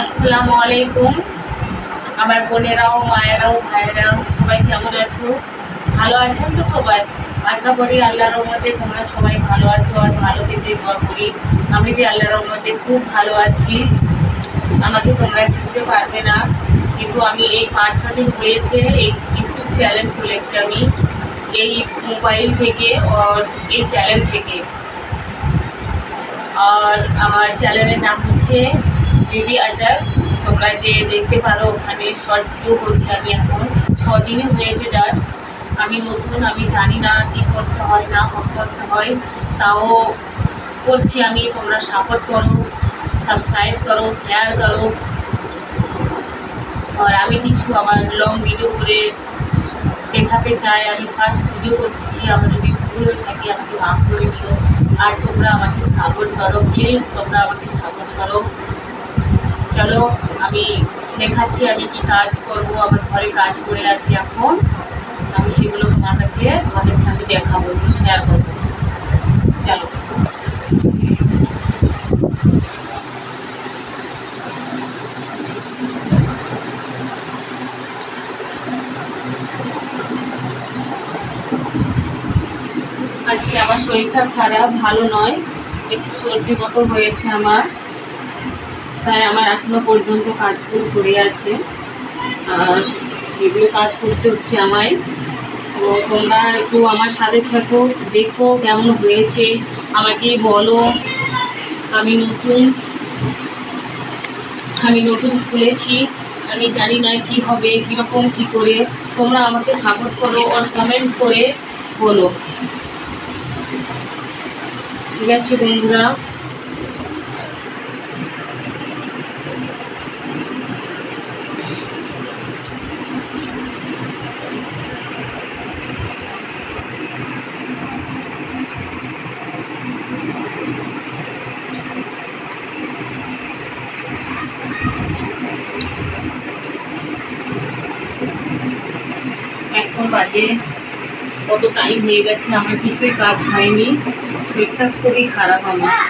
আসসালামু আলাইকুম। আমার বোনেরাও, মায়েরাও, ভাইয়েরাও সবাই কেমন আছো? ভালো আছেন তো সবাই? আশা করি আল্লাহর রহমতে তোমরা সবাই ভালো আছো আর ভালো থেকে দোয়া করি। আমি যে আল্লাহর রহমতে খুব ভালো আছি। আমাকে তোমরা চিনতে পারবে না, কিন্তু আমি এই 5-6 দিন হয়েছে এই ইউটিউব চ্যানেল খুলেছি আমি, এই মোবাইল থেকে আর এই চ্যানেল থেকে। আর আমার চ্যানেলের নাম হচ্ছে বেবি আড্ডা। তোমরা যে দেখতে পারো ওখানে শর্ট ভিডিও করছি আমি। এখন 6 দিনই হয়েছে জাস্ট। আমি নতুন, আমি জানি না কী করতে হয় না করতে হয়, তাও করছি আমি। তোমরা সাপোর্ট করো, সাবস্ক্রাইব করো, শেয়ার করো। আর আমি কিছু আমার লং ভিডিও করে দেখাতে চাই। আমি ফার্স্ট ভিডিও করতেছি, আমার যদি ভুল হয়ে থাকে আমাকে মাফ করে দিও। আর তোমরা আমাকে সাপোর্ট করো, প্লিজ তোমরা আমাকে সাপোর্ট করো। চলো আমি দেখাচ্ছি আমি কি কাজ করব। আমার ঘরে কাজ করে আছে এখন, আমি সেগুলো তোমাদেরকে আমি দেখাবো, এগুলো শেয়ার করবো। চলো। আজকে আমার শরীরটা খারাপ, ভালো নয়, একটু সর্দি মতো হয়েছে আমার, তাই আমার এখনো পর্যন্ত কাজগুলো করে আছে। আর এগুলো কাজ করতে হচ্ছে আমায়। তো তোমরা একটু আমার সাথে থাকো, দেখো কেমন হয়েছে, আমাকে বলো। আমি নতুন খুলেছি, আমি জানি না কি হবে, কীরকম কী করে। তোমরা আমাকে সাপোর্ট করো আর কমেন্ট করে বলো, ঠিক আছে বন্ধুরা? এখন বাজে কত টাইম হয়ে গেছে, আমার কিছুই কাজ হয়নি, শরীরটা খুবই খারাপ আমার।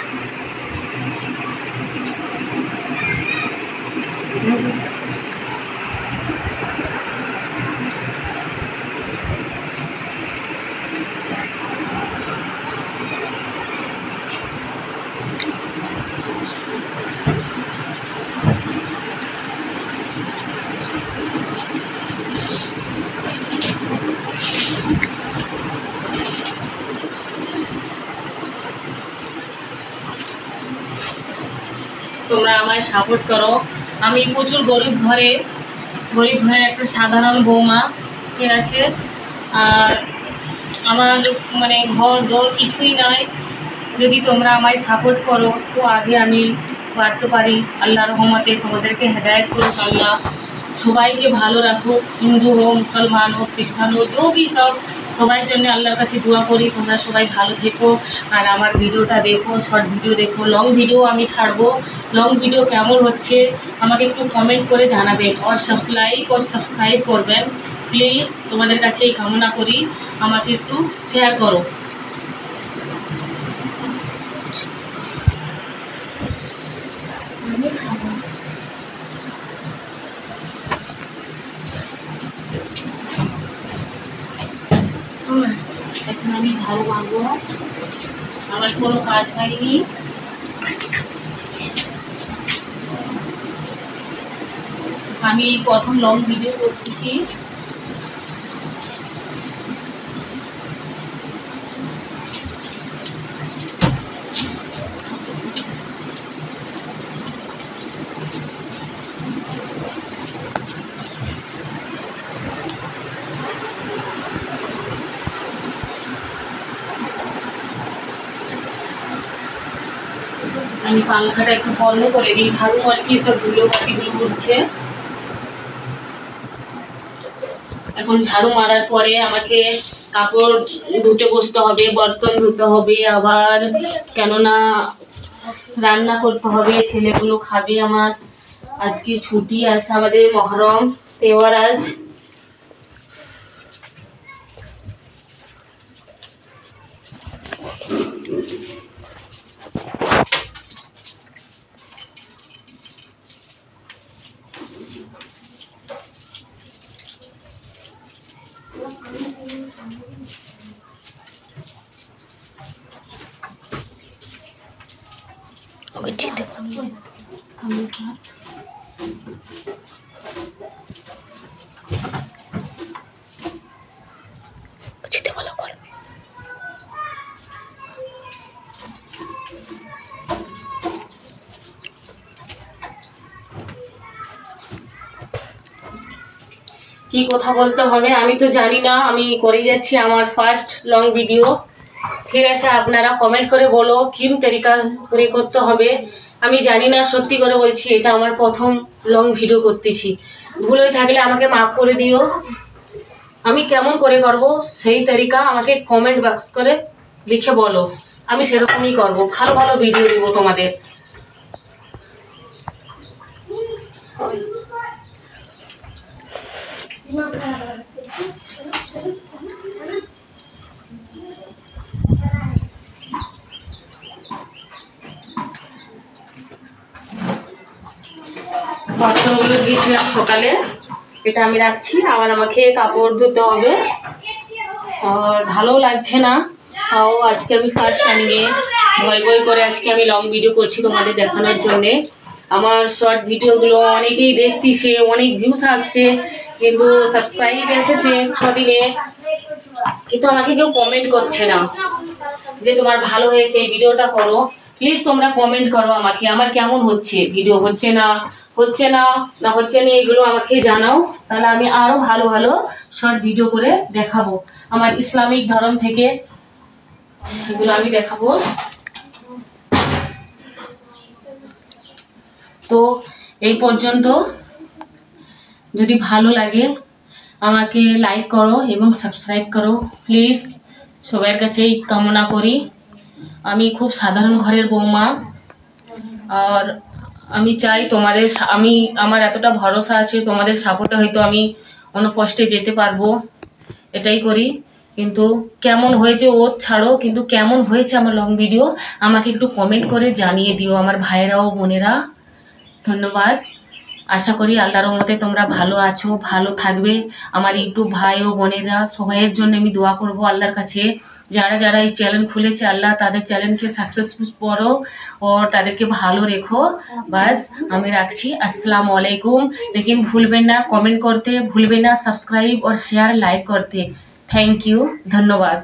তোমরা আমায় সাপোর্ট করো। আমি প্রচুর গরিব ঘরের একটা সাধারণ বৌমা, ঠিক আছে? আর আমার মানে ঘর দর কিছুই নয়। যদি তোমরা আমায় সাপোর্ট করো তো আগে আমি বাড়তে পারি। আল্লাহর রহমতে তোমাদেরকে হেদায়েত করুক আল্লাহ, সবাইকে ভালো রাখুক, হিন্দু হোক, মুসলমান হোক, খ্রিস্টান হোক, সবাই জন্য আল্লাহর কাছে দোয়া করি। তোমরা সবাই ভালো থেকো আর আমার ভিডিওটা দেখো, শর্ট ভিডিও দেখো, লং ভিডিও আমি ছাড়বো। লং ভিডিও কেমন হচ্ছে আমাকে একটু কমেন্ট করে জানাবেন, আর সাবস্ক্রাইব করবেন প্লিজ। তোমাদের কাছে এই কামনা করি, আমাকে একটু শেয়ার করো। এখন আমি ঝাড়ু মারবো, আমার কোনো কাজ হয়নি। আমি প্রথম লং ভিডিও করতেছি। আমি পাংখাটা একটু বন্ধ করে দিই, ঝাড়ু মারছি, সব ধুলো বাতিগুলো উঠছে। এখন ঝাড়ু মারার পরে আমাকে কাপড় ধুতে বসতে হবে, বর্তন ধুতে হবে আবার, কেননা রান্না করতে হবে, ছেলেগুলো খাবে আমার। আজকে ছুটি আছে আমাদের, মহরম তেওয়ারাজ। যেতে পারবো যেতে ভালো কর কি কথা বলতে হবে আমি তো জানি না, আমি করে যাচ্ছি আমার ফার্স্ট লং ভিডিও। ঠিক আছে, আপনারা কমেন্ট করে বলো কিম তরিকা করে করতে হবে। আমি জানি না, সত্যি করে বলছি, এটা আমার প্রথম লং ভিডিও করতেছি। ভুল হয়ে থাকলে আমাকে মাফ করে দিও। আমি কেমন করে করব সেই তরিকা আমাকে কমেন্ট বক্স করে লিখে বলো, আমি সেরকমই করব, ভালো ভালো ভিডিও দিব তোমাদের। বাথরুমগুলো দিয়েছিলাম সকালে, এটা আমি রাখছি। আবার আমাকে কাপড় ধুতে হবে, আর ভালো লাগছে না। তাও আজকে আমি ফার্স্ট টাইমে ভয় ভয় করে আজকে আমি লং ভিডিও করছি তোমাদের দেখানোর জন্যে। আমার শর্ট ভিডিওগুলো অনেকেই দেখতেছে, অনেক ভিউস আসছে, কিন্তু সাবস্ক্রাইব এসেছে 6 দিনে, কিন্তু আমাকে কেউ কমেন্ট করছে না যে তোমার ভালো হয়েছে, এই ভিডিওটা করো। প্লিজ তোমরা কমেন্ট করো আমাকে, আমার কেমন হচ্ছে ভিডিও, হচ্ছে না হচ্ছে না এগুলো আমাকে জানাও, তাহলে আমি আরো ভালো ভালো শর্ট ভিডিও করে দেখাবো। আমার ইসলামিক ধর্ম থেকে এগুলো আমি দেখাবো। তো এই পর্যন্ত, যদি ভালো লাগে আমাকে লাইক করো এবং সাবস্ক্রাইব করো প্লিজ, সবার কাছেই কামনা করি। আমি খুব সাধারণ ঘরের বৌমা, আর আমি চাই তোমাদের, আমার এতটা ভরসা আছে তোমাদের সাপোর্টে হয়তো আমি অন্য পোস্টে যেতে পারবো, এটাই করি। কিন্তু কেমন হয়েছে ও ছাড়ো, কিন্তু কেমন হয়েছে আমার লং ভিডিও আমাকে একটু কমেন্ট করে জানিয়ে দিও আমার ভাইয়েরা ও বোনেরা। ধন্যবাদ। আশা করি আল্লাহর রহমতে তোমরা ভালো আছো, ভালো থাকবে। আমার ইউটিউব ভাই ও বোনেরা সবাইয়ের জন্য আমি দোয়া করব আল্লাহর কাছে। যারা যারা এই চ্যানেল খুলেছে, আল্লাহ তাদের চ্যানেলকে সাকসেসফুল করো ও তাদেরকে ভালো রেখো। বাস আমি রাখছি। আসসালামু আলাইকুম। लेकिन ভুলবেন না কমেন্ট করতে, ভুলবেন না সাবস্ক্রাইব और शेयर लाइक করতে। थैंक यू, धन्यवाद।